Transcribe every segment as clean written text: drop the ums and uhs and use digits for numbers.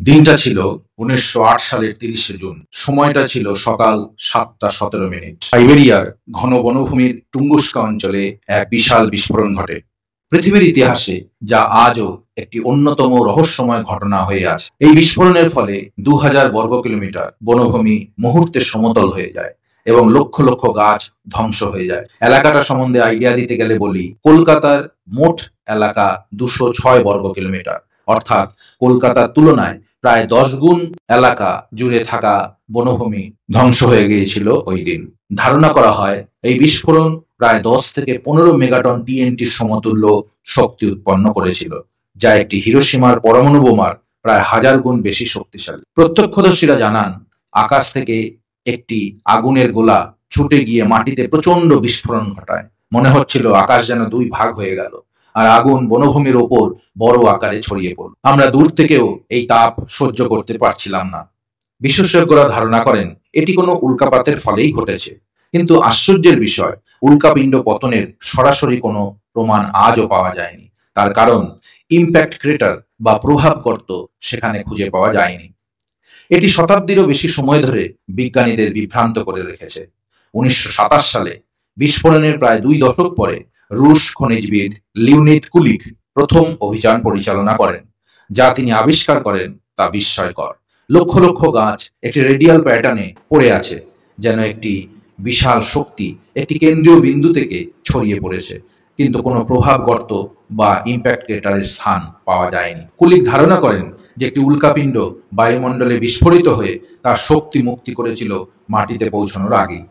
দিনটা ছিল ১৯০৮ সালের ৩০শে জুন। সময়টা ছিল সকাল ৭টা ১৭ মিনিট। সাইবেরিয়ার ঘন বনভূমির টুঙ্গুস্কা অঞ্চলে এক বিশাল বিস্ফোরণ ঘটে। পৃথিবীর ইতিহাসে যা আজও একটি অন্যতম রহস্যময় ঘটনা হয়ে আছে। এই বিস্ফোরণের ফলে ২০০০ বর্গ কিলোমিটার বনভূমি মুহূর্তে সমতল হয়ে যায় এবং লক্ষ লক্ষ গাছ ধ্বংস হয়ে যায়। এলাকাটা সম্বন্ধে আইডিয়া দিতে গেলে বলি, কলকাতার মোট এলাকা ২০৬ বর্গ কিলোমিটার, অর্থাৎ কলকাতার তুলনায় প্রায় ১০ গুণ এলাকা জুড়ে থাকা বনভূমি ধ্বংস হয়ে গিয়েছিল ওই দিন। ধারণা করা হয় এই বিস্ফোরণ প্রায় ১০ থেকে ১৫ মেগাটন টিএনটির সমতুল্য শক্তি উৎপন্ন করেছিল, যা একটি হিরোশিমার পরমাণু বোমার প্রায় ১০০০ গুণ বেশি শক্তিশালী। প্রত্যক্ষদর্শীরা জানান, আকাশ থেকে একটি আগুনের গোলা ছুটে গিয়ে মাটিতে প্রচন্ড বিস্ফোরণ ঘটায়। মনে হচ্ছিল আকাশ যেন দুই ভাগ হয়ে গেল, আর আগুন বনভূমির ওপর বড় আকারে ছড়িয়ে পড়ল। আমরা দূর থেকেও এই তাপ সহ্য করতে পারছিলাম না। বিশেষজ্ঞরা ধারণা করেন এটি কোনো উল্কাপাতের ফলেই ঘটেছে, কিন্তু আশ্চর্যের বিষয়, উল্কাপিণ্ড পতনের সরাসরি কোনো প্রমাণ আজও পাওয়া যায়নি। তার কারণ, ইম্প্যাক্ট ক্রেটার বা প্রভাব গর্ত সেখানে খুঁজে পাওয়া যায়নি। এটি শতাব্দীরও বেশি সময় ধরে বিজ্ঞানীদের বিভ্রান্ত করে রেখেছে। ১৯২৭ সালে বিস্ফোরণের প্রায় ২ দশক পরে রুশ খনিজবিদ লিওনিদ কুলিক প্রথম অভিযান পরিচালনা করেন। যা তিনি আবিষ্কার করেন তা বিস্ময়কর। লক্ষ লক্ষ গাছ একটি রেডিয়াল প্যাটার্নে পড়ে আছে, যেন একটি বিশাল শক্তি একটি কেন্দ্রীয় বিন্দু থেকে ছড়িয়ে পড়েছে, কিন্তু কোনো প্রভাব গর্ত বা ইম্প্যাক্ট ক্রেটারের স্থান পাওয়া যায়নি। কুলিক ধারণা করেন যে একটি উল্কাপিণ্ড বায়ুমণ্ডলে বিস্ফোরিত হয়ে তার শক্তি মুক্তি করেছিল মাটিতে পৌঁছানোর আগেই।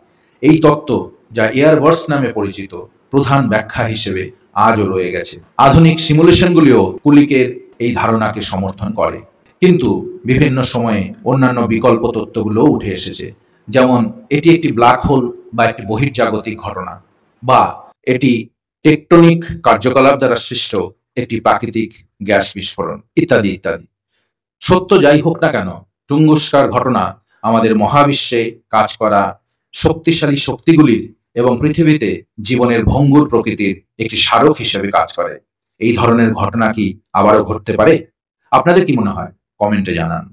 এই তত্ত্ব, যা এয়ারবার্স নামে পরিচিত, প্রধান ব্যাখ্যা হিসেবে আজও রয়ে গেছে। আধুনিক সিমুলেশনগুলিও কুলিকের এই ধারণাকে সমর্থন করে, কিন্তু বিভিন্ন সময়ে অন্যান্য বিকল্প তত্ত্বগুলোও উঠে এসেছে, যেমন এটি একটি ব্ল্যাক হোল বা একটি বহির্জাগতিক ঘটনা, বা এটি টেকটনিক কার্যকলাপ দ্বারা সৃষ্ট একটি প্রাকৃতিক গ্যাস বিস্ফোরণ, ইত্যাদি ইত্যাদি। সত্য যাই হোক না কেন, টুঙ্গুস্কার ঘটনা আমাদের মহাবিশ্বে কাজ করা শক্তিশালী শক্তিগুলির এবং পৃথিবীতে জীবনের ভঙ্গুর প্রকৃতির একটি স্মারক হিসেবে কাজ করে। এই ধরনের ঘটনা কি আবারও ঘটতে পারে? আপনাদের কি মনে হয়? কমেন্টে জানান।